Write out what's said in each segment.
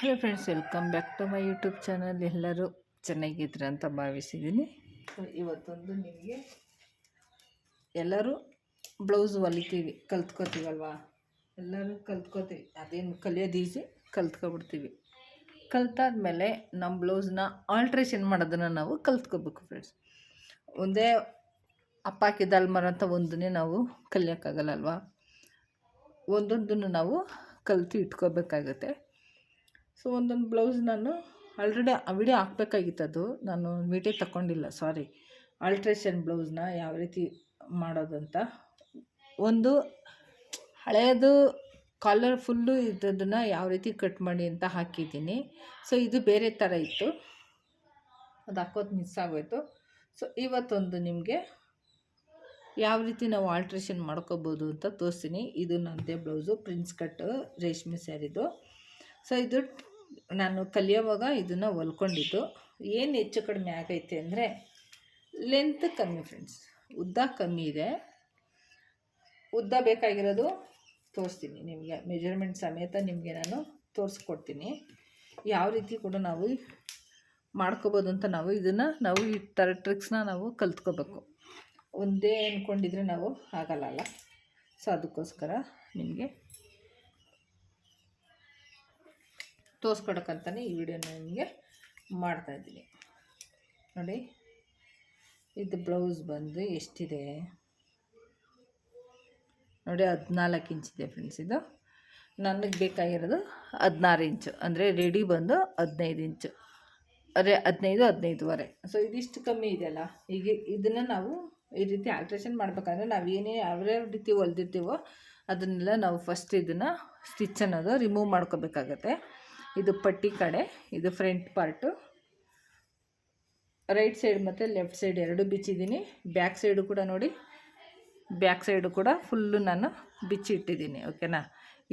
Hello friends, welcome back to my YouTube channel. ಎಲ್ಲರೂ ಚೆನ್ನಾಗಿದ್ರೆ ಅಂತ ಭಾವಿಸಿದ್ದೀನಿ. ಇವತ್ತೊಂದು ನಿಮಗೆ ಎಲ್ಲರೂ ಬ್ಲೌಸ್ ಹೊಲಿತೀವಿ, ಕಲ್ತ್ಕೋತೀವಲ್ವಾ? ಎಲ್ಲರೂ ಕಲ್ತ್ಕೋತೀವಿ, ಅದೇನು ಕಲಿಯೋದು ಈಸಿ, ಕಲ್ತ್ಕೊಬಿಡ್ತೀವಿ. ಕಲ್ತಾದ್ಮೇಲೆ ನಮ್ಮ ಬ್ಲೌಸ್ನ ಆಲ್ಟ್ರೇಷನ್ ಮಾಡೋದನ್ನು ನಾವು ಕಲ್ತ್ಕೋಬೇಕು ಫ್ರೆಂಡ್ಸ್. ಒಂದೇ ಅಪ್ಪಾಕಿದ ಅಲ್ಮರ ಅಂತ ಒಂದನ್ನೇ ನಾವು ಕಲಿಯೋಕ್ಕಾಗಲ್ಲ ಅಲ್ವಾ? ಒಂದೊಂದನ್ನು ನಾವು ಕಲ್ತು ಇಟ್ಕೋಬೇಕಾಗತ್ತೆ. ಸೊ ಒಂದೊಂದು ಬ್ಲೌಸ್ ನಾನು ಆಲ್ರೆಡಿ ವಿಡಿಯೋ ಹಾಕ್ಬೇಕಾಗಿತ್ತು, ಅದು ನಾನು ವಿಡಿಯೋ ತಗೊಂಡಿಲ್ಲ, ಸಾರಿ. ಆಲ್ಟ್ರೇಷನ್ ಬ್ಲೌಸ್ನ ಯಾವ ರೀತಿ ಮಾಡೋದಂತ ಒಂದು ಹಳೆಯದು ಕಾಲರ್ ಫುಲ್ಲು ಇದ್ದದನ್ನು ಯಾವ ರೀತಿ ಕಟ್ ಮಾಡಿ ಅಂತ ಹಾಕಿದ್ದೀನಿ. ಸೊ ಇದು ಬೇರೆ ಥರ ಇತ್ತು, ಅದು ಹಾಕೋದು ಮಿಸ್ ಆಗೋಯ್ತು. ಸೊ ಇವತ್ತೊಂದು ನಿಮಗೆ ಯಾವ ರೀತಿ ನಾವು ಆಲ್ಟ್ರೇಷನ್ ಮಾಡ್ಕೋಬೋದು ಅಂತ ತೋರಿಸ್ತೀನಿ. ಇದು ನನ್ನದೇ ಬ್ಲೌಸು, ಪ್ರಿನ್ಸ್ ಕಟ್ ರೇಷ್ಮೆ ಸ್ಯಾರಿದು. ಸೊ ಇದು ನಾನು ಕಲಿಯೋವಾಗ ಇದನ್ನು ಹೊಲ್ಕೊಂಡಿದ್ದು. ಏನು ಹೆಚ್ಚು ಕಡಿಮೆ ಆಗೈತೆ ಅಂದರೆ ಲೆಂತ್ ಕಮ್ಮಿ ಫ್ರೆಂಡ್ಸ್, ಉದ್ದ ಕಮ್ಮಿ ಇದೆ. ಉದ್ದ ಬೇಕಾಗಿರೋದು ತೋರಿಸ್ತೀನಿ ನಿಮಗೆ, ಮೆಜರ್ಮೆಂಟ್ ಸಮೇತ ನಿಮಗೆ ನಾನು ತೋರಿಸ್ಕೊಡ್ತೀನಿ. ಯಾವ ರೀತಿ ಕೂಡ ನಾವು ಮಾಡ್ಕೋಬೋದು ಅಂತ ನಾವು ಈ ಥರ ಟ್ರಿಕ್ಸ್ನ ನಾವು ಕಲ್ತ್ಕೋಬೇಕು. ಒಂದೇ ಅಂದ್ಕೊಂಡಿದ್ರೆ ನಾವು ಆಗಲ್ಲ. ಸೊ ಅದಕ್ಕೋಸ್ಕರ ನಿಮಗೆ ತೋರಿಸ್ಕೊಡೋಕ್ಕಂತಲೇ ಈ ವಿಡಿಯೋನ ನಿಮಗೆ ಮಾಡ್ತಾಯಿದ್ದೀನಿ. ನೋಡಿ, ಇದು ಬ್ಲೌಸ್ ಬಂದು ಎಷ್ಟಿದೆ ನೋಡಿ, 14 ಇಂಚಿದೆ ಫ್ರೆಂಡ್ಸ್. ಇದು ನನಗೆ ಬೇಕಾಗಿರೋದು 16 ಇಂಚು, ಅಂದರೆ ರೆಡಿ ಬಂದು 15 ಇಂಚು, ಅದೇ 15-15.5. ಸೊ ಇದಿಷ್ಟು ಕಮ್ಮಿ ಇದೆಯಲ್ಲ. ಈಗ ಇದನ್ನು ನಾವು ಈ ರೀತಿ ಆಲ್ಟ್ರೇಷನ್ ಮಾಡಬೇಕಂದ್ರೆ ನಾವು ಯಾವ ರೀತಿ ಹೊಲ್ದಿರ್ತೀವೋ ಅದನ್ನೆಲ್ಲ ನಾವು ಫಸ್ಟ್ ಇದನ್ನು ಸ್ಟಿಚ್ ಅನ್ನೋದು ರಿಮೂವ್ ಮಾಡ್ಕೋಬೇಕಾಗತ್ತೆ. ಇದು ಪಟ್ಟಿ ಕಡೆ, ಇದು ಫ್ರಂಟ್ ಪಾರ್ಟು, ರೈಟ್ ಸೈಡ್ ಮತ್ತು ಲೆಫ್ಟ್ ಸೈಡ್ ಎರಡು ಬಿಚ್ಚಿದ್ದೀನಿ. ಬ್ಯಾಕ್ ಸೈಡು ಕೂಡ ನೋಡಿ, ಬ್ಯಾಕ್ ಸೈಡು ಕೂಡ ಫುಲ್ಲು ನಾನು ಬಿಚ್ಚಿಟ್ಟಿದ್ದೀನಿ. ಓಕೆನಾ?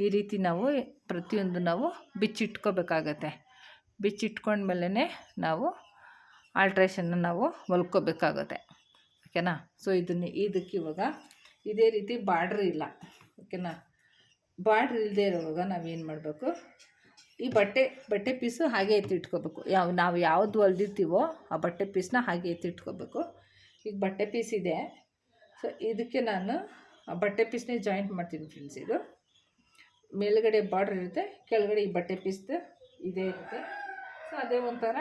ಈ ರೀತಿ ನಾವು ಪ್ರತಿಯೊಂದು ನಾವು ಬಿಚ್ಚಿಟ್ಕೋಬೇಕಾಗತ್ತೆ. ಬಿಚ್ಚಿಟ್ಕೊಂಡ್ಮೇಲೆ ನಾವು ಆಲ್ಟ್ರೇಷನ್ನ ನಾವು ಹೊಲ್ಕೋಬೇಕಾಗತ್ತೆ. ಓಕೆನಾ? ಸೊ ಇದಕ್ಕೆ ಇವಾಗ ಇದೇ ರೀತಿ ಬಾರ್ಡ್ರ್ ಇಲ್ಲ. ಓಕೆನಾ? ಬಾರ್ಡ್ರ್ ಇಲ್ಲದೆ ಇರುವಾಗ ನಾವೇನು ಮಾಡಬೇಕು, ಈ ಬಟ್ಟೆ ಪೀಸು ಹಾಗೆ ಎತ್ತಿಟ್ಕೋಬೇಕು. ನಾವು ಯಾವುದು ಹೊಲ್ದಿರ್ತೀವೋ ಆ ಬಟ್ಟೆ ಪೀಸನ್ನ ಹಾಗೆ ಎತ್ತಿಟ್ಕೋಬೇಕು. ಈಗ ಬಟ್ಟೆ ಪೀಸ್ ಇದೆ, ಸೊ ಇದಕ್ಕೆ ನಾನು ಆ ಬಟ್ಟೆ ಪೀಸ್ನೇ ಜಾಯಿಂಟ್ ಮಾಡ್ತೀನಿ ಫ್ರೆಂಡ್ಸ್. ಇದು ಮೇಲ್ಗಡೆ ಬಾರ್ಡ್ರ್ ಇರುತ್ತೆ, ಕೆಳಗಡೆ ಈ ಬಟ್ಟೆ ಪೀಸ್ದು ಇದೇ ಇರುತ್ತೆ. ಸೊ ಅದೇ ಒಂಥರ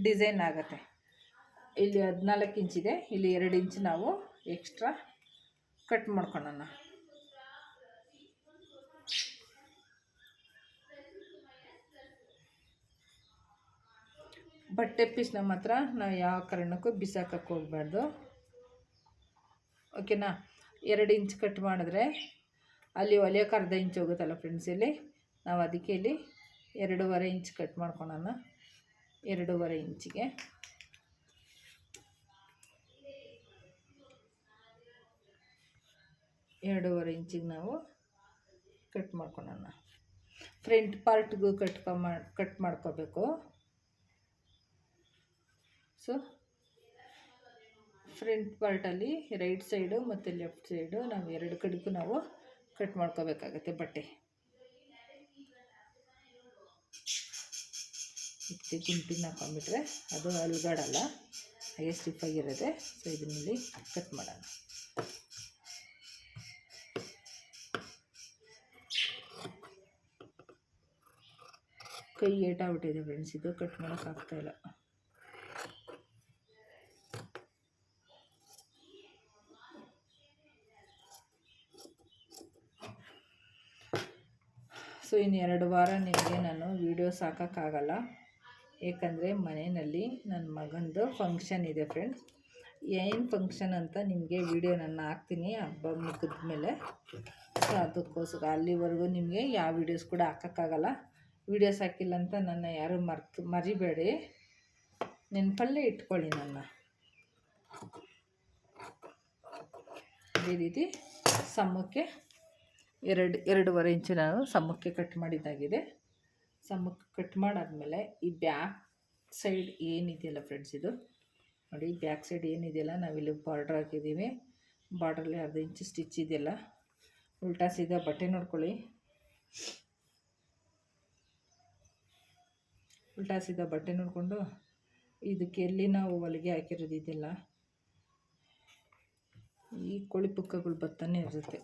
ಡಿಸೈನ್ ಆಗುತ್ತೆ. ಇಲ್ಲಿ 14 ಇಂಚಿದೆ, ಇಲ್ಲಿ 2 ಇಂಚ್ ನಾವು ಎಕ್ಸ್ಟ್ರಾ ಕಟ್ ಮಾಡ್ಕೊಳ್ಳೋಣ. ಬಟ್ಟೆ ಪೀಸ್ನ ಮಾತ್ರ ನಾವು ಯಾವ ಕಾರಣಕ್ಕೂ ಬಿಸಾಕಕ್ಕೆ ಹೋಗಬಾರ್ದು. ಓಕೆನಾ? 2 ಇಂಚ್ ಕಟ್ ಮಾಡಿದ್ರೆ ಅಲ್ಲಿ ಹೊಲಿಯೋಕೆ ಅರ್ಧ ಇಂಚ್ ಹೋಗುತ್ತಲ್ಲ ಫ್ರೆಂಡ್ಸ್. ಇಲ್ಲಿ ನಾವು ಅದಕ್ಕೆ ಇಲ್ಲಿ 2.5 ಇಂಚ್ ಕಟ್ ಮಾಡ್ಕೊಳ್ಳೋಣ. 2.5 ಇಂಚಿಗೆ ನಾವು ಕಟ್ ಮಾಡ್ಕೊಳ್ಳೋಣ. ಫ್ರಂಟ್ ಪಾರ್ಟ್ಗೂ ಕಟ್ ಮಾಡ್ಕೋಬೇಕು. ಸೊ ಫ್ರಂಟ್ ಪಾರ್ಟಲ್ಲಿ ರೈಟ್ ಸೈಡು ಮತ್ತು ಲೆಫ್ಟ್ ಸೈಡು ನಾವು ಎರಡು ಕಡೆಗೂ ನಾವು ಕಟ್ ಮಾಡ್ಕೋಬೇಕಾಗತ್ತೆ ಬಟ್ಟೆ. ಇದಕ್ಕೆ ಗುಂಪಿನ ಹಾಕೊಂಡ್ಬಿಟ್ರೆ ಅದು ಅಲ್ಗಾಡಲ್ಲ, ಹಾಗೆ ಸ್ಟಿಫಾಗಿರುತ್ತೆ. ಸೊ ಇದನ್ನಲ್ಲಿ ಕಟ್ ಮಾಡೋಣ. ಕೈ ಏಟಾಗ್ಬಿಟ್ಟಿದೆ ಫ್ರೆಂಡ್ಸ್, ಇದು ಕಟ್ ಮಾಡೋಕ್ಕಾಗ್ತಾಯಿಲ್ಲ. ಸೊ ಇನ್ನು 2 ವಾರ ನಿಮಗೆ ನಾನು ವೀಡಿಯೋಸ್ ಹಾಕೋಕ್ಕಾಗಲ್ಲ, ಏಕೆಂದರೆ ಮನೆಯಲ್ಲಿ ನನ್ನ ಮಗಂದು ಫಂಕ್ಷನ್ ಇದೆ ಫ್ರೆಂಡ್ಸ್. ಏನು ಫಂಕ್ಷನ್ ಅಂತ ನಿಮಗೆ ವಿಡಿಯೋ ನಾನು ಹಾಕ್ತೀನಿ ಹಬ್ಬ ಮುಗಿದ ಮೇಲೆ. ಸೊ ಅದಕ್ಕೋಸ್ಕರ ಅಲ್ಲಿವರೆಗೂ ನಿಮಗೆ ಯಾವ ವೀಡಿಯೋಸ್ ಕೂಡ ಹಾಕೋಕ್ಕಾಗಲ್ಲ. ವೀಡಿಯೋಸ್ ಹಾಕಿಲ್ಲ ಅಂತ ನನ್ನ ಯಾರೂ ಮರಿಬೇಡಿ, ನೆನಪಲ್ಲೇ ಇಟ್ಕೊಳ್ಳಿ ನನ್ನ. ಇದೇ ರೀತಿ ಸಮ್ಮಕ್ಕೆ 2.5 ಇಂಚು ನಾನು ಸಮ್ಮಕ್ಕೆ ಕಟ್ ಮಾಡಿದ್ದಾಗಿದೆ. ಸಮ್ಮಕ್ಕೆ ಕಟ್ ಮಾಡಾದಮೇಲೆ ಈ ಬ್ಯಾಕ್ ಸೈಡ್ ಏನಿದೆಯಲ್ಲ ಫ್ರೆಂಡ್ಸ್, ಇದು ನೋಡಿ, ಬ್ಯಾಕ್ ಸೈಡ್ ಏನಿದೆಯಲ್ಲ, ನಾವಿಲ್ಲಿ ಬಾರ್ಡ್ರ್ ಹಾಕಿದ್ದೀವಿ. ಬಾರ್ಡ್ರಲ್ಲಿ ಅರ್ಧ ಇಂಚು ಸ್ಟಿಚ್ ಇದೆಯಲ್ಲ, ಉಲ್ಟಾ ಸೀದಾ ಬಟ್ಟೆ ನೋಡ್ಕೊಳ್ಳಿ. ಉಲ್ಟಾ ಸೀದಾ ಬಟ್ಟೆ ನೋಡಿಕೊಂಡು ಇದಕ್ಕೆ ಎಲ್ಲಿ ನಾವು ಹೊಲಿಗೆ ಹಾಕಿರೋದು ಇದೆಲ್ಲ ಈ ಕೋಳಿ ಪುಕ್ಕಗಳು ಬರ್ತಾನೆ ಇರುತ್ತೆ.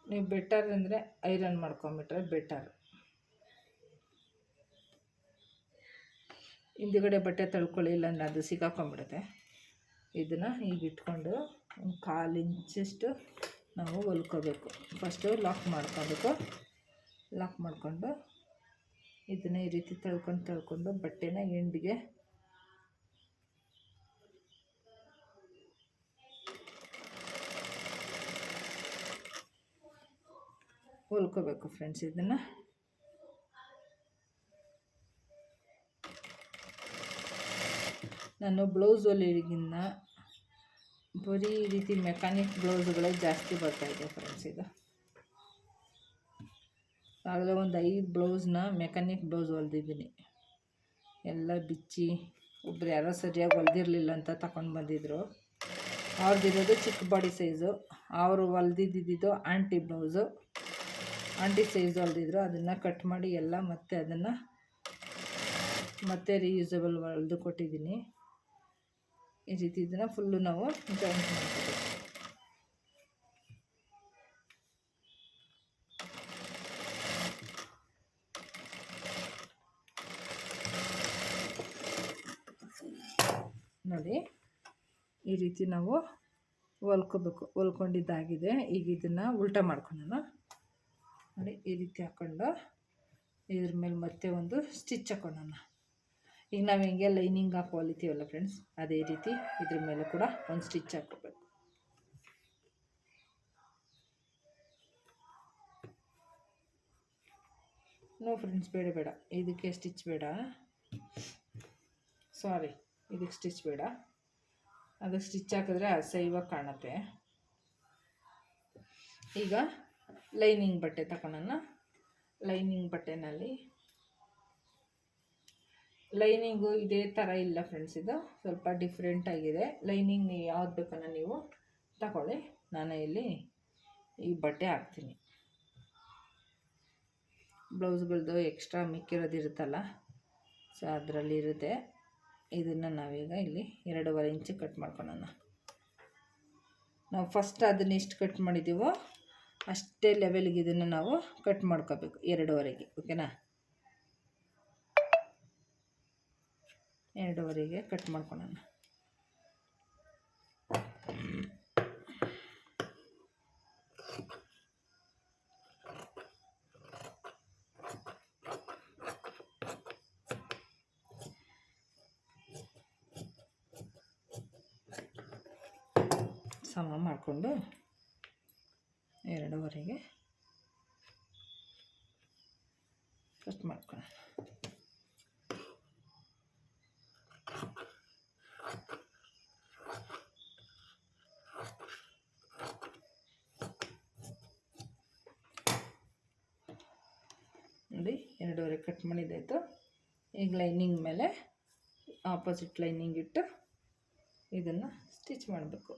ನೀವು ಬೆಟರ್ ಅಂದರೆ ಐರನ್ ಮಾಡ್ಕೊಂಬಿಟ್ರೆ ಬೆಟರ್. ಹಿಂದುಗಡೆ ಬಟ್ಟೆ ತಳ್ಕೊಳ್ಳಿ, ಇಲ್ಲಾಂದ್ರೆ ಅದು ಸಿಕ್ಕಾಕೊಂಡ್ಬಿಡುತ್ತೆ. ಇದನ್ನು ಈಗ ಇಟ್ಕೊಂಡು ಒಂದು 1/4 ಇಂಚಷ್ಟು ನಾವು ಹೊಲ್ಕೋಬೇಕು. ಫಸ್ಟು ಲಾಕ್ ಮಾಡ್ಕೋಬೇಕು. ಲಾಕ್ ಮಾಡಿಕೊಂಡು ಇದನ್ನು ಈ ರೀತಿ ತಳ್ಕೊಂಡು ಬಟ್ಟೆನ ಎಂಡಿಗೆ ಹೊಲ್ಕೋಬೇಕು ಫ್ರೆಂಡ್ಸ್. ಇದನ್ನು ನಾನು ಬ್ಲೌಸ್ ಹೊಲಿಯೋದಕ್ಕಿಂತ ಬರೀ ಈ ರೀತಿ ಮೆಕ್ಯಾನಿಕ್ ಬ್ಲೌಸ್ಗಳೇ ಜಾಸ್ತಿ ಬರ್ತಾಯಿದೆ ಫ್ರೆಂಡ್ಸ್. ಇದು ಆಗಲೇ ಒಂದು 5 ಬ್ಲೌಸ್ನ ಮೆಕ್ಯಾನಿಕ್ ಬ್ಲೌಸ್ ಹೊಲ್ದಿದ್ದೀನಿ. ಎಲ್ಲ ಬಿಚ್ಚಿ ಒಬ್ರು ಯಾರೋ ಸರಿಯಾಗಿ ಹೊಲ್ದಿರಲಿಲ್ಲ ಅಂತ ತಗೊಂಡು ಬಂದಿದ್ದರು. ಅವ್ರದ್ದಿರೋದು ಚಿಕ್ಕ ಬಾಡಿ ಸೈಜು, ಅವರು ಹೊಲ್ದಿದ್ದು ಆಂಟಿ ಬ್ಲೌಸು, ಆಂಟಿ ಸೈಜ್ ಹೊಲ್ದಿದ್ರು. ಅದನ್ನು ಕಟ್ ಮಾಡಿ ಎಲ್ಲ ಮತ್ತೆ ಅದನ್ನು ಮತ್ತೆ ರೀಯೂಸಬಲ್ ಹೊಲ್ದು ಕೊಟ್ಟಿದ್ದೀನಿ. ಈ ರೀತಿ ಇದನ್ನು ಫುಲ್ಲು ನಾವು ಜಾಯಿಂಟ್ ಮಾಡ್ಕೋಬೇಕು. ನೋಡಿ ಈ ರೀತಿ ನಾವು ಹೊಲ್ಕೋಬೇಕು. ಹೊಲ್ಕೊಂಡಿದ್ದಾಗಿದೆ. ಈಗ ಇದನ್ನು ಉಲ್ಟಾ ಮಾಡ್ಕೊಳ್ಳೋಣ. ನೋಡಿ ಈ ರೀತಿ ಹಾಕ್ಕೊಂಡು ಇದ್ರ ಮೇಲೆ ಮತ್ತೆ ಒಂದು ಸ್ಟಿಚ್ ಹಾಕೊಳ್ಳೋಣ. ಈಗ ನಾವು ಹಿಂಗೆ ಲೈನಿಂಗ್ ಹಾಕಿ ಹೊಲಿತೀವಲ್ಲ ಫ್ರೆಂಡ್ಸ್, ಅದೇ ರೀತಿ ಇದ್ರ ಮೇಲೆ ಕೂಡ ಒಂದು ಸ್ಟಿಚ್ ಹಾಕೋಬೇಕು. ನೋ ಫ್ರೆಂಡ್ಸ್, ಬೇಡ ಇದಕ್ಕೆ ಸ್ಟಿಚ್ ಬೇಡ. ಸಾರಿ, ಇದಕ್ಕೆ ಸ್ಟಿಚ್ ಬೇಡ. ಅದಕ್ಕೆ ಸ್ಟಿಚ್ ಹಾಕಿದ್ರೆ ಅಸಹ್ಯವಾಗಿ ಕಾಣುತ್ತೆ. ಈಗ ಲೈನಿಂಗ್ ಬಟ್ಟೆ ತಗೊಳ್ಳೋಣ. ಲೈನಿಂಗ್ ಬಟ್ಟೆನಲ್ಲಿ ಲೈನಿಂಗು ಇದೇ ಥರ ಇಲ್ಲ ಫ್ರೆಂಡ್ಸ್, ಇದು ಸ್ವಲ್ಪ ಡಿಫ್ರೆಂಟ್ ಆಗಿದೆ. ಲೈನಿಂಗ್ ಯಾವ್ದು ಬೇಕನ್ನ ನೀವು ತಗೊಳ್ಳಿ. ನಾನು ಇಲ್ಲಿ ಈ ಬಟ್ಟೆ ಹಾಕ್ತೀನಿ. ಬ್ಲೌಸ್ಗಳದ್ದು ಎಕ್ಸ್ಟ್ರಾ ಮಿಕ್ಕಿರೋದಿರುತ್ತಲ್ಲ, ಸೊ ಅದರಲ್ಲಿ ಇರುತ್ತೆ. ಇದನ್ನು ನಾವೀಗ ಇಲ್ಲಿ 2.5 ಇಂಚು ಕಟ್ ಮಾಡ್ಕೊಳ್ಳೋಣ. ನಾವು ಫಸ್ಟ್ ಅದನ್ನ ಎಷ್ಟು ಕಟ್ ಮಾಡಿದ್ದೀವೋ ಅಷ್ಟೇ ಲೆವೆಲ್ಗೆ ಇದನ್ನು ನಾವು ಕಟ್ ಮಾಡ್ಕೋಬೇಕು, 2.5ಗೆ. ಓಕೆನಾ? 2.5ಗೆ ಕಟ್ ಮಾಡ್ಕೊಳ್ಳೋಣ. ಸಮ ಮಾಡಿಕೊಂಡು 2.5ಗೆ ಕಟ್ ಮಾಡ್ಕೊಳ್ಳೋಣ. ನೋಡಿ 2.5 ಕಟ್ ಮಾಡಿದ್ದಾಯಿತು. ಈಗ ಲೈನಿಂಗ್ ಮೇಲೆ ಆಪೋಸಿಟ್ ಲೈನಿಂಗ್ ಇಟ್ಟು ಇದನ್ನು ಸ್ಟಿಚ್ ಮಾಡಬೇಕು.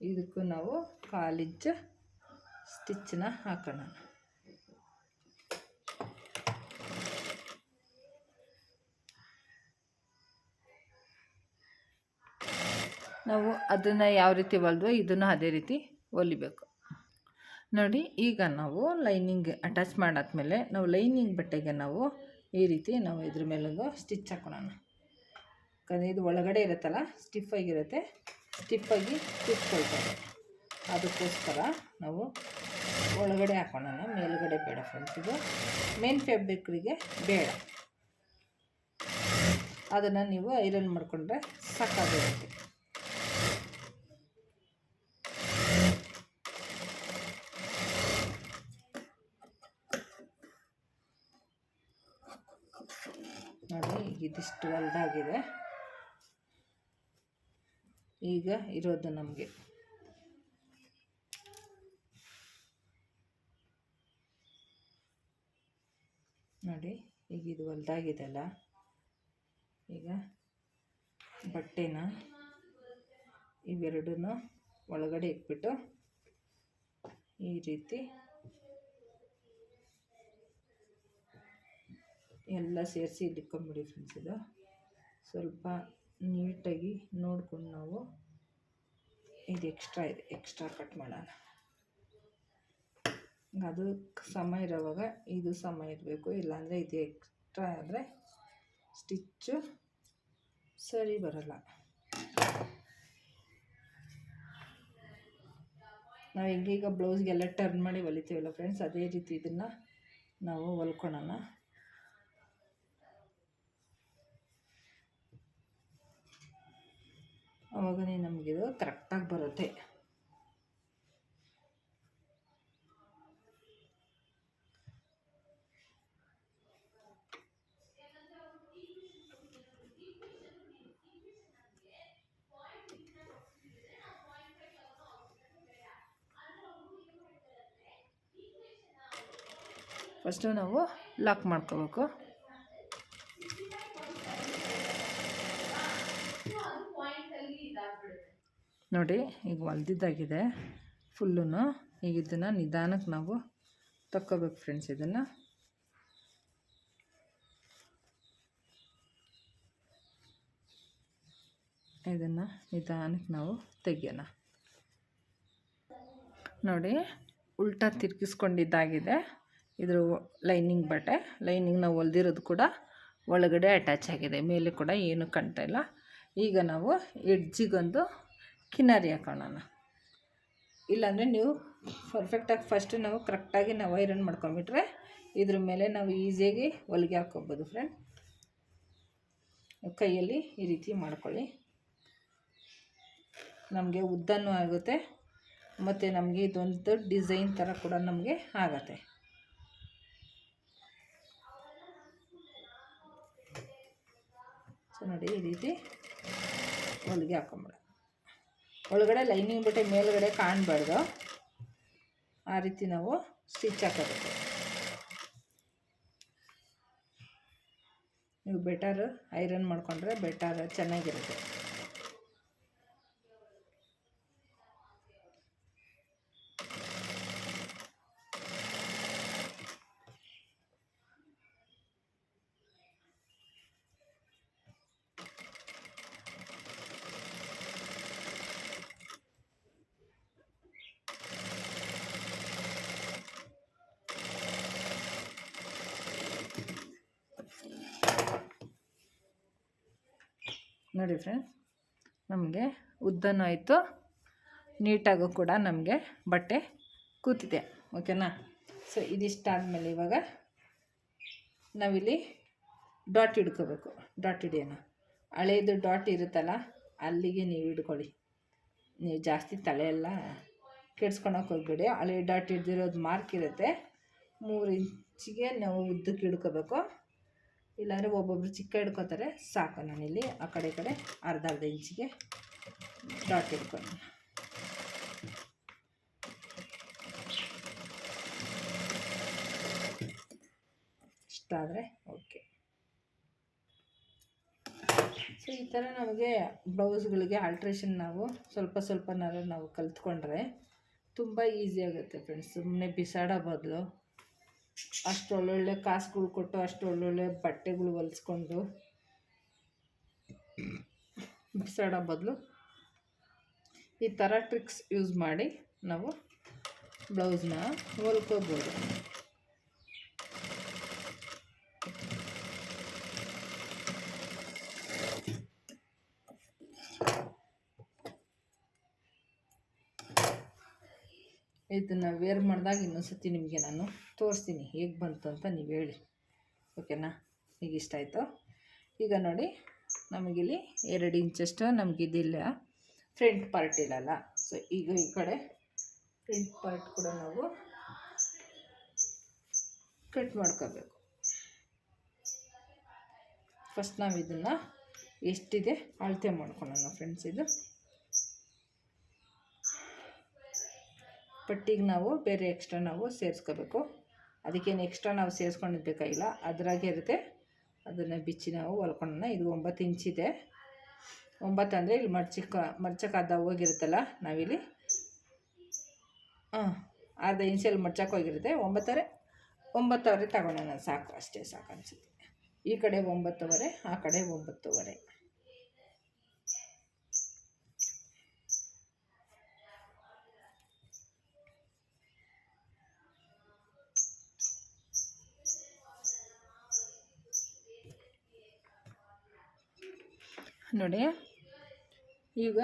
ಇದಕ್ಕೂ ನಾವು 1/4 ಇಂಚು ಸ್ಟಿಚ್ಚನ್ನ ಹಾಕೋಣ. ನಾವು ಅದನ್ನು ಯಾವ ರೀತಿ ಹೊಲಿದ್ವೋ ಇದನ್ನು ಅದೇ ರೀತಿ ಹೊಲಿಬೇಕು. ನೋಡಿ ಈಗ ನಾವು ಲೈನಿಂಗ್ ಅಟ್ಯಾಚ್ ಮಾಡಾದ್ಮೇಲೆ ನಾವು ಲೈನಿಂಗ್ ಬಟ್ಟೆಗೆ ನಾವು ಈ ರೀತಿ ನಾವು ಇದ್ರ ಮೇಲೊಂದು ಸ್ಟಿಚ್ ಹಾಕೊಳ್ಳೋಣ. ಯಾಕಂದರೆ ಇದು ಒಳಗಡೆ ಇರುತ್ತಲ್ಲ, ಸ್ಟಿಫಾಗಿರುತ್ತೆ, ಸ್ಟಿಫಾಗಿ ಕೂತ್ಕೊಳ್ತಾರೆ. ಅದಕ್ಕೋಸ್ಕರ ನಾವು ಒಳಗಡೆ ಹಾಕೊಳ್ಳೋಣ, ಮೇಲುಗಡೆ ಬೇಡ ಫ್ರೆಂಡ್ಸ್. ಇದು ಮೇನ್ ಫ್ಯಾಬ್ರಿಕ್ರಿಗೆ ಬೇಡ. ಅದನ್ನು ನೀವು ಐರನ್ ಮಾಡಿಕೊಂಡ್ರೆ ಸಾಕಾಗಿರುತ್ತೆ. ನೋಡಿ ಇದಿಷ್ಟು ಹೊಲ್ದಾಗಿದೆ. ಈಗ ಇರೋದು ನಮಗೆ ನೋಡಿ ಈಗ ಇದು ಹೊಲ್ದಾಗಿದೆಲ್ಲ, ಈಗ ಬಟ್ಟೆನ ಇವೆರಡೂ ಒಳಗಡೆ ಇಟ್ಬಿಟ್ಟು ಈ ರೀತಿ ಎಲ್ಲ ಸೇರಿಸಿ ಇಟ್ಕೊಂಬಿಡಿ ಫ್ರೆಂಡ್ಸ್. ಇದು ಸ್ವಲ್ಪ ನೀಟಾಗಿ ನೋಡ್ಕೊಂಡು ನಾವು ಇದು ಎಕ್ಸ್ಟ್ರಾ ಕಟ್ ಮಾಡೋಣ. ಅದು ಸಮ ಇರೋವಾಗ ಇದು ಸಮ ಇರಬೇಕು, ಇಲ್ಲಾಂದರೆ ಇದು ಎಕ್ಸ್ಟ್ರಾ ಆದರೆ ಸ್ಟಿಚ್ಚು ಸರಿ ಬರಲ್ಲ. ನಾವು ಹೆಂಗೀಗ ಬ್ಲೌಸ್ಗೆಲ್ಲ ಟರ್ನ್ ಮಾಡಿ ಹೊಲಿತೀವಲ್ಲ ಫ್ರೆಂಡ್ಸ್, ಅದೇ ರೀತಿ ಇದನ್ನು ನಾವು ಹೊಲ್ಕೊಳ್ಳೋಣ. ಆವಾಗನೇ ನಮಗಿದು ಕರೆಕ್ಟಾಗಿ ಬರುತ್ತೆ. ಫಸ್ಟು ನಾವು ಲಾಕ್ ಮಾಡ್ಕೋಬೇಕು. ನೋಡಿ ಈಗ ಹೊಲ್ದಿದ್ದಾಗಿದೆ ಫುಲ್ಲು. ಈಗ ಇದನ್ನು ನಿಧಾನಕ್ಕೆ ನಾವು ತಕ್ಕೋಬೇಕು ಫ್ರೆಂಡ್ಸ್. ಇದನ್ನು ನಿಧಾನಕ್ಕೆ ನಾವು ತೆಗಿಯೋಣ. ನೋಡಿ ಉಲ್ಟಾ ತಿರ್ಗಿಸ್ಕೊಂಡಿದ್ದಾಗಿದೆ. ಇದ್ರ ಲೈನಿಂಗ್ ಬಟ್ಟೆ, ಲೈನಿಂಗ್ ನಾವು ಹೊಲ್ದಿರೋದು ಕೂಡ ಒಳಗಡೆ ಅಟ್ಯಾಚ್ ಆಗಿದೆ, ಮೇಲೆ ಕೂಡ ಏನು ಕಾಣ್ತಾ ಇಲ್ಲ. ಈಗ ನಾವು ಎಡ್ಜಿಗೊಂದು ಕಿನಾರಿ ಹಾಕೋಣ. ಇಲ್ಲಾಂದರೆ ನೀವು ಪರ್ಫೆಕ್ಟಾಗಿ ಫಸ್ಟು ನಾವು ಕರೆಕ್ಟಾಗಿ ನಾವು ಐರನ್ ಮಾಡ್ಕೊಂಬಿಟ್ರೆ ಇದ್ರ ಮೇಲೆ ನಾವು ಈಸಿಯಾಗಿ ಹೊಲಿಗೆ ಹಾಕ್ಕೋಬೋದು ಫ್ರೆಂಡ್. ಕೈಯಲ್ಲಿ ಈ ರೀತಿ ಮಾಡ್ಕೊಳ್ಳಿ. ನಮಗೆ ಉದ್ದನೂ ಆಗುತ್ತೆ ಮತ್ತು ನಮಗೆ ಇದೊಂದು ಡಿಸೈನ್ ಥರ ಕೂಡ ನಮಗೆ ಆಗುತ್ತೆ. ಸೊ ನೋಡಿ ಈ ರೀತಿ ಹೊಲಿಗೆ ಹಾಕೊಂಬಿಡ. ಒಳಗಡೆ ಲೈನಿಂಗ್ ಬಟ್ಟೆ ಮೇಲ್ಗಡೆ ಕಾಣಬಾರ್ದು, ಆ ರೀತಿ ನಾವು ಸ್ಟಿಚ್ ಹಾಕೋಬೇಕು. ನೀವು ಬೆಟರ್ ಐರನ್ ಮಾಡಿಕೊಂಡ್ರೆ ಬೆಟರ್, ಚೆನ್ನಾಗಿರುತ್ತೆ. ನೋಡಿ ಫ್ರೆಂಡ್ಸ್, ನಮಗೆ ಉದ್ದನೂ ಆಯಿತು, ನೀಟಾಗೂ ಕೂಡ ನಮಗೆ ಬಟ್ಟೆ ಕೂತಿದೆ. ಓಕೆನಾ? ಸೊ ಇದಿಷ್ಟಾದಮೇಲೆ ಇವಾಗ ನಾವಿಲ್ಲಿ ಡಾಟ್ ಹಿಡ್ಕೋಬೇಕು. ಡಾಟ್ ಹಿಡಿಯೋಣ. ಹಳೇದು ಡಾಟ್ ಇರುತ್ತಲ್ಲ ಅಲ್ಲಿಗೆ ನೀವು ಹಿಡ್ಕೊಳ್ಳಿ. ನೀವು ಜಾಸ್ತಿ ತಲೆಯೆಲ್ಲ ಕೆಡ್ಸ್ಕೊಳಕ್ಕೆ ಹೋಗ್ಬೇಡಿ. ಹಳೆ ಡಾಟ್ ಹಿಡ್ದಿರೋದು ಮಾರ್ಕ್ ಇರುತ್ತೆ, 3 ಇಂಚಿಗೆ ನಾವು ಉದ್ದಕ್ಕೆ ಹಿಡ್ಕೋಬೇಕು. ಇಲ್ಲಾಂದರೆ ಒಬ್ಬೊಬ್ರು ಚಿಕ್ಕ ಹಿಡ್ಕೋತಾರೆ, ಸಾಕು. ನಾನಿಲ್ಲಿ ಆ ಕಡೆ ಈ ಕಡೆ ಅರ್ಧ ಇಂಚಿಗೆ ಡಾಟ್ ಹಿಡ್ಕೊಂಡು ಇಷ್ಟಾದರೆ ಓಕೆ. ಸೊ ಈ ಥರ ನಮಗೆ ಬ್ಲೌಸ್ಗಳಿಗೆ ಆಲ್ಟ್ರೇಷನ್ ನಾವು ಸ್ವಲ್ಪನಾರು ನಾವು ಕಲ್ತ್ಕೊಂಡ್ರೆ ತುಂಬ ಈಸಿ ಆಗುತ್ತೆ ಫ್ರೆಂಡ್ಸ್. ಸುಮ್ಮನೆ ಬಿಸಾಡೋ ಬದಲು ಅಷ್ಟು ಒಳ್ಳೊಳ್ಳೆ ಕಾಸುಗಳು ಕೊಟ್ಟು ಅಷ್ಟು ಒಳ್ಳೊಳ್ಳೆ ಬಟ್ಟೆಗಳು ಹೊಲಿಸ್ಕೊಂಡು ಬಿಸಾಡೋ ಬದಲು ಈ ಥರ ಟ್ರಿಕ್ಸ್ ಯೂಸ್ ಮಾಡಿ ನಾವು ಬ್ಲೌಸ್ನ ಹೊಲ್ಕೋಬೋದು. ಇದನ್ನು ವೇರ್ ಮಾಡಿದಾಗ ಇನ್ನೊಂದ್ಸತಿ ನಿಮಗೆ ನಾನು ತೋರಿಸ್ತೀನಿ ಹೇಗೆ ಬಂತು ಅಂತ, ನೀವು ಹೇಳಿ. ಓಕೆನಾ? ಈಗ ಇಷ್ಟ ಆಯಿತು. ಈಗ ನೋಡಿ ನಮಗಿಲ್ಲಿ 2 ಇಂಚಷ್ಟು ನಮಗಿದಿಲ್ಲ, ಫ್ರಂಟ್ ಪಾರ್ಟ್ ಇಲ್ಲಲ್ಲ. ಸೊ ಈಗ ಈ ಕಡೆ ಫ್ರಂಟ್ ಪಾರ್ಟ್ ಕೂಡ ನಾವು ಕಟ್ ಮಾಡ್ಕೋಬೇಕು. ಫಸ್ಟ್ ನಾವು ಇದನ್ನು ಎಷ್ಟಿದೆ ಅಳತೆ ಮಾಡ್ಕೊಳ್ಳೋಣ ಫ್ರೆಂಡ್ಸ್. ಇದು ಪಟ್ಟಿಗೆ ನಾವು ಬೇರೆ ಎಕ್ಸ್ಟ್ರಾ ನಾವು ಸೇರಿಸ್ಕೋಬೇಕು. ಅದಕ್ಕೇನು ಎಕ್ಸ್ಟ್ರಾ ನಾವು ಸೇರಿಸ್ಕೊಂಡಿರ್ಬೇಕಾಗಿಲ್ಲ, ಅದ್ರಾಗೆ ಇರುತ್ತೆ. ಅದನ್ನು ಬಿಚ್ಚಿ ನಾವು ಹೊಲ್ಕೊಳ್ಳೋಣ. ಇದು 9 ಇಂಚಿದೆ. 9 ಅಂದರೆ ಇಲ್ಲಿ ಮಡ್ಚಕ್ಕೆ ಅರ್ಧ ಹೋಗಿರುತ್ತಲ್ಲ, ನಾವಿಲ್ಲಿ ಅರ್ಧ ಇಂಚಲ್ಲಿ ಮಡ್ಚಕ್ಕೆ ಹೋಗಿರುತ್ತೆ. 9 ತಗೊಳ್ಳೋಣ, ಸಾಕು, ಅಷ್ಟೇ ಸಾಕು ಅನಿಸುತ್ತೆ. ಈ ಕಡೆ 9 ಆ ಕಡೆ 9. ನೋಡಿ, ಈಗ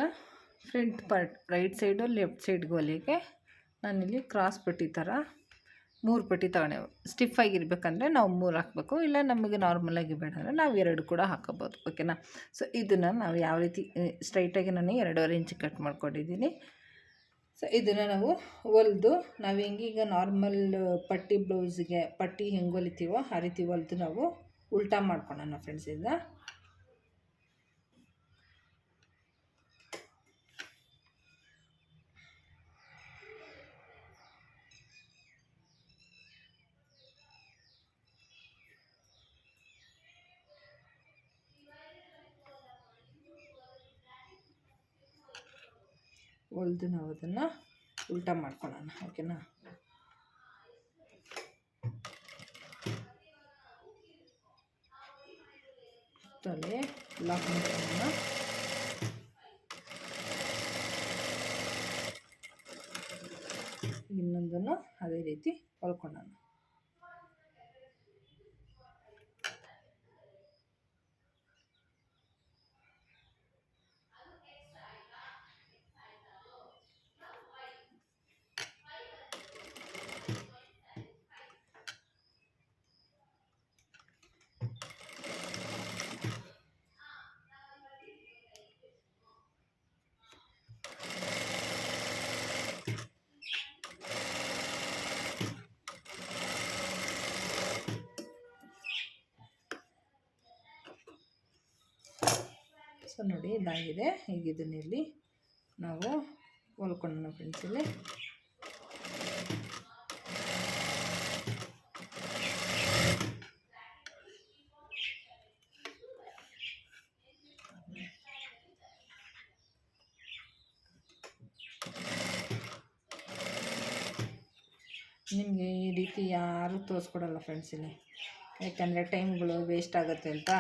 front part right side left ಸೈಡ್ಗೆ ಹೊಲಿಯೋಕ್ಕೆ ನಾನಿಲ್ಲಿ ಕ್ರಾಸ್ ಪಟ್ಟಿ ಥರ 3 ಪಟ್ಟಿ ತಗೊಂಡೆವು. ಸ್ಟಿಫಾಗಿರ್ಬೇಕಂದ್ರೆ ನಾವು 3 ಹಾಕಬೇಕು, ಇಲ್ಲ ನಮಗೆ ನಾರ್ಮಲಾಗಿ ಬೇಡ ಅಂದರೆ ನಾವು 2 ಕೂಡ ಹಾಕೋಬೋದು. ಓಕೆನಾ. ಸೊ ಇದನ್ನು ನಾವು ಯಾವ ರೀತಿ ಸ್ಟ್ರೈಟಾಗಿ ನಾನು 2.5 ಇಂಚ್ ಕಟ್ ಮಾಡ್ಕೊಂಡಿದ್ದೀನಿ. ಸೊ ಇದನ್ನು ನಾವು ಹೊಲಿದು ನಾವು ಹೆಂಗೀಗ ನಾರ್ಮಲ್ ಪಟ್ಟಿ ಬ್ಲೌಸ್ಗೆ ಪಟ್ಟಿ ಹೆಂಗೆ ಹೊಲಿತೀವೋ ಆ ರೀತಿ ಹೊಲಿದು ನಾವು ಉಲ್ಟಾ ಮಾಡ್ಕೊಳ್ಳೋಣ ಫ್ರೆಂಡ್ಸ್. ಇದನ್ನ ಹೊಲಿದು ನಾವು ಅದನ್ನು ಉಲ್ಟಾ ಮಾಡ್ಕೊಳ್ಳೋಣ. ಓಕೆನಾ. ತಲೆ ಲಾಕ್ ಮಾಡ್ಕೊಳ್ಳೋಣ. ಇನ್ನೊಂದನ್ನು ಅದೇ ರೀತಿ ಹೊಲ್ಕೊಳ್ಳೋಣ. ಸೊ ನೋಡಿ, ಇದಾಗಿದೆ. ಈಗ ಇದನ್ನಿಲ್ಲಿ ನಾವು ಹೊಲ್ಕೊಳ್ಳೋಣ ಫ್ರೆಂಡ್ಸ್. ಇಲ್ಲಿ ನಿಮಗೆ ಈ ರೀತಿ ಯಾರೂ ತೋರಿಸ್ಕೊಡಲ್ಲ ಫ್ರೆಂಡ್ಸ್ ಇಲ್ಲಿ, ಯಾಕಂದರೆ ಟೈಮ್ಗಳು ವೇಸ್ಟ್ ಆಗುತ್ತೆ ಅಂತ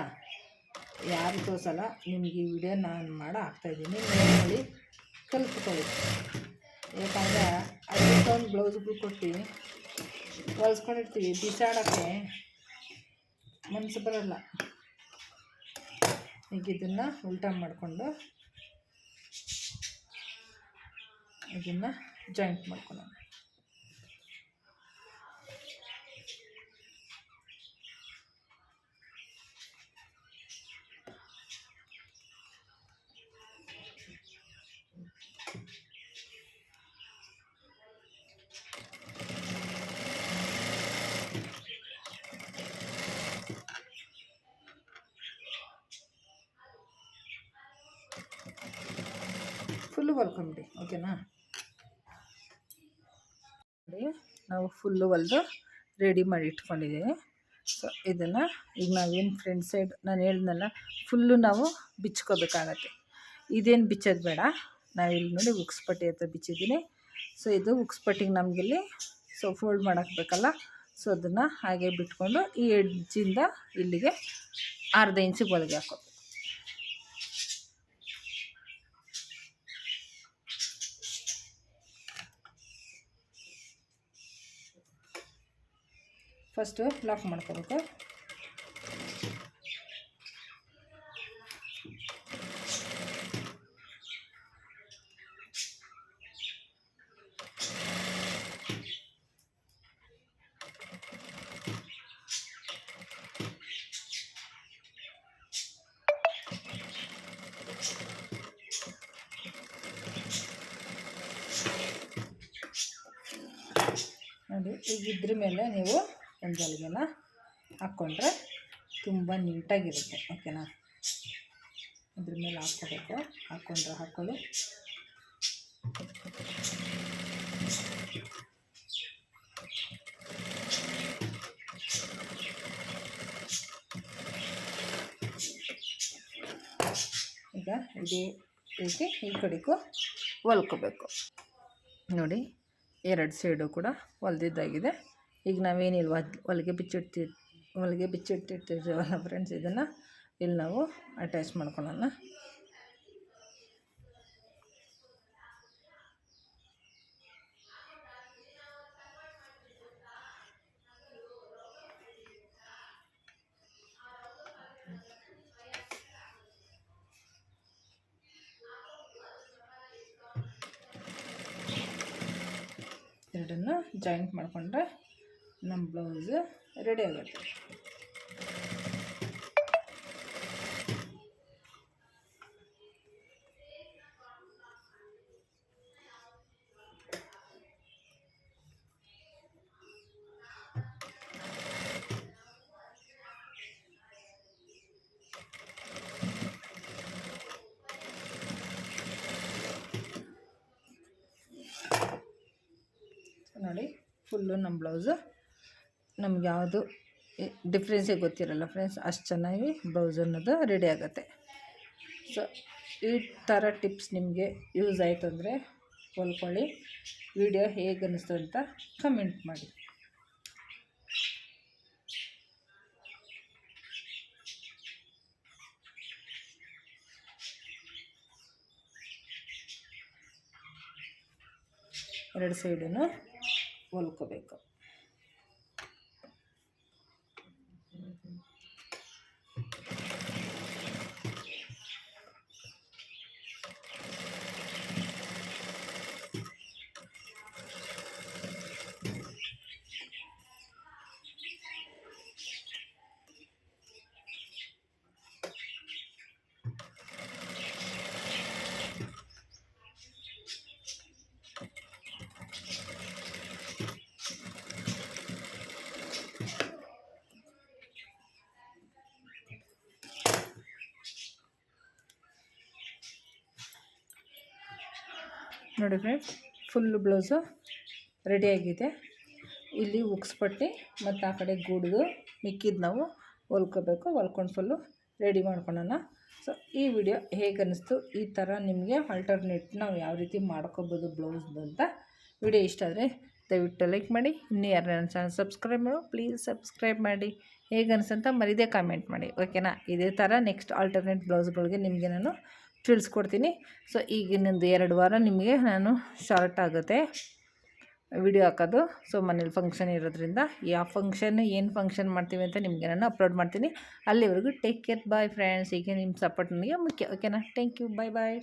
ಯಾರು ತೋರಿಸಲ್ಲ. ನಿಮಗೆ ಈ ವಿಡಿಯೋ ನಾನು ಹಾಕ್ತಾಯಿದ್ದೀನಿ, ನೋಡಿ ಕಲ್ತ್ಕೊಳ್ಳಿ. ಯಾಕಂದರೆ ಅದಕ್ಕೊಂದು ಬ್ಲೌಸ್ಗಳು ಕೊಟ್ಟು ಹೊಲ್ಸ್ಕೊಂಡಿರ್ತೀವಿ, ಬಿಸಾಡೋಕ್ಕೆ ಮನಸ್ಸು ಬರೋಲ್ಲ. ಈಗ ಇದನ್ನು ಉಲ್ಟಾ ಮಾಡಿಕೊಂಡು ಇದನ್ನು ಜಾಯಿಂಟ್ ಮಾಡ್ಕೊಳ್ಳೋಣ. ಫುಲ್ಲು ಹೊಲ್ಕೊಂಬಿಡಿ. ಓಕೆನಾ. ನಾವು ಫುಲ್ಲು ಹೊಲಿದು ರೆಡಿ ಮಾಡಿ ಇಟ್ಕೊಂಡಿದ್ದೀವಿ. ಸೊ ಇದನ್ನು ಈಗ ನಾವೇನು ಫ್ರಂಟ್ ಸೈಡ್ ನಾನು ಹೇಳಿದ್ನಲ್ಲ ಫುಲ್ಲು ನಾವು ಬಿಚ್ಕೋಬೇಕಾಗತ್ತೆ. ಇದೇನು ಬಿಚ್ಚೋದು ಬೇಡ. ನಾವಿಲ್ಲಿ ನೋಡಿ ಉಕ್ಸ್ಪಟ್ಟಿ ಹತ್ರ ಬಿಚ್ಚಿದ್ದೀನಿ. ಸೊ ಇದು ಉಕ್ಸ್ಪಟ್ಟಿಗೆ ನಮಗಿಲ್ಲಿ ಫೋಲ್ಡ್ ಮಾಡಾಕಬೇಕಲ್ಲ. ಸೊ ಅದನ್ನು ಹಾಗೆ ಬಿಟ್ಕೊಂಡು ಈ ಎಡ್ಜಿಂದ ಇಲ್ಲಿಗೆ ಅರ್ಧ ಇಂಚಿಗೆ ಹೊಲಿಗೆ ಹಾಕೋ. ಫಸ್ಟು ಲಾಕ್ ಮಾಡ್ಕೋಬೇಕು. ನೋಡಿ, ಈಗ ಇದ್ರ ಮೇಲೆ ನೀವು ಒಂದು ಹೊಲಿಗೆನ ಹಾಕ್ಕೊಂಡ್ರೆ ತುಂಬ ನೀಟಾಗಿರುತ್ತೆ. ಓಕೆನಾ. ಇದ್ರ ಮೇಲೆ ಹಾಕ್ಕೋಬೇಕು. ಹಾಕ್ಕೊಂಡ್ರೆ ಹಾಕ್ಕೊಳ್ಳಿ. ಇದೇ ರೀತಿ ಈ ಕಡೆಗೂ ಹೊಲ್ಕೋಬೇಕು. ನೋಡಿ 2 ಸೈಡು ಕೂಡ ಹೊಲ್ದಿದ್ದಾಗಿದೆ. ಈಗ ನಾವೇನಿಲ್ವ ಹೊಲಿಗೆ ಬಿಚ್ಚಿಟ್ಟಿರ್ತೀವಲ್ಲ ಫ್ರೆಂಡ್ಸ್, ಇದನ್ನು ಇಲ್ಲಿ ನಾವು ಅಟ್ಯಾಚ್ ಮಾಡ್ಕೊಳ್ಳೋಣ. ಎರಡನ್ನು ಜಾಯಿಂಟ್ ಮಾಡಿಕೊಂಡ್ರೆ ನಮ್ಮ ಬ್ಲೌಸ್ ರೆಡಿ ಆಗುತ್ತೆ. ನೋಡಿ ಫುಲ್ಲು ನಮ್ಮ ಬ್ಲೌಸು ನಮ್ಗೆ ಯಾವುದು ಡಿಫ್ರೆನ್ಸೇ ಗೊತ್ತಿರಲ್ಲ ಫ್ರೆಂಡ್ಸ್, ಅಷ್ಟು ಚೆನ್ನಾಗಿ ಬ್ಲೌಸ್ ಅನ್ನೋದು ರೆಡಿ ಆಗುತ್ತೆ. ಸೊ ಈ ಥರ ಟಿಪ್ಸ್ ನಿಮಗೆ ಯೂಸ್ ಆಯಿತು ಅಂದರೆ ಹೊಲ್ಕೊಳ್ಳಿ. ವಿಡಿಯೋ ಹೇಗೆ ಅನ್ನಿಸ್ತು ಅಂತ ಕಮೆಂಟ್ ಮಾಡಿ. ಎರಡು ಸೈಡನ್ನು ಹೊಲ್ಕೋಬೇಕು. ನೋಡಿ ಫ್ರೆಂಡ್ಸ್, ಫುಲ್ಲು ಬ್ಲೌಸು ರೆಡಿಯಾಗಿದೆ. ಇಲ್ಲಿ ಉಕ್ಸ್ ಪಟ್ಟಿ ಮತ್ತು ಆ ಕಡೆ ಗೂಡ್ದು ಮಿಕ್ಕಿದ್ದು ನಾವು ಹೊಲ್ಕೋಬೇಕು. ಹೊಲ್ಕೊಂಡು ಫುಲ್ಲು ರೆಡಿ ಮಾಡ್ಕೊಳ್ಳೋಣ. ಸೊ ಈ ವಿಡಿಯೋ ಹೇಗೆ ಅನ್ನಿಸ್ತು, ಈ ಥರ ನಿಮಗೆ ಆಲ್ಟರ್ನೇಟ್ ನಾವು ಯಾವ ರೀತಿ ಮಾಡ್ಕೋಬೋದು ಬ್ಲೌಸ್ದು ಅಂತ ವಿಡಿಯೋ ಇಷ್ಟ ಆದರೆ ದಯವಿಟ್ಟು ಲೈಕ್ ಮಾಡಿ. ಇನ್ನೂ ಯಾರು ನನ್ನ ಚಾನಲ್ ಸಬ್ಸ್ಕ್ರೈಬ್ ಮಾಡೋ ಪ್ಲೀಸ್ ಸಬ್ಸ್ಕ್ರೈಬ್ ಮಾಡಿ. ಹೇಗೆ ಅನಿಸ್ತಂತ ಮರೀದೇ ಕಾಮೆಂಟ್ ಮಾಡಿ, ಓಕೆನಾ? ಇದೇ ಥರ ನೆಕ್ಸ್ಟ್ ಆಲ್ಟರ್ನೇಟ್ ಬ್ಲೌಸ್ಗಳಿಗೆ ನಿಮಗೆ ನಾನು ತಿಳಿಸ್ಕೊಡ್ತೀನಿ. ಸೊ ಈಗ ಇನ್ನೊಂದು 2 ವಾರ ನಿಮಗೆ ನಾನು ಶಾರ್ಟ್ ಆಗುತ್ತೆ ವಿಡಿಯೋ ಹಾಕೋದು. ಸೊ ಮನೇಲಿ ಫಂಕ್ಷನ್ ಇರೋದ್ರಿಂದ ಯಾವ ಫಂಕ್ಷನ್ ಏನು ಫಂಕ್ಷನ್ ಮಾಡ್ತೀವಿ ಅಂತ ನಿಮಗೆ ನಾನು ಅಪ್ಲೋಡ್ ಮಾಡ್ತೀನಿ. ಅಲ್ಲಿವರೆಗೂ ಟೇಕ್ ಕೇರ್, ಬಾಯ್ ಫ್ರೆಂಡ್ಸ್. ಈಗ ನಿಮ್ಮ ಸಪೋರ್ಟ್ ನನಗೆ ಮುಖ್ಯ, ಓಕೆನಾ? Thank you, bye bye.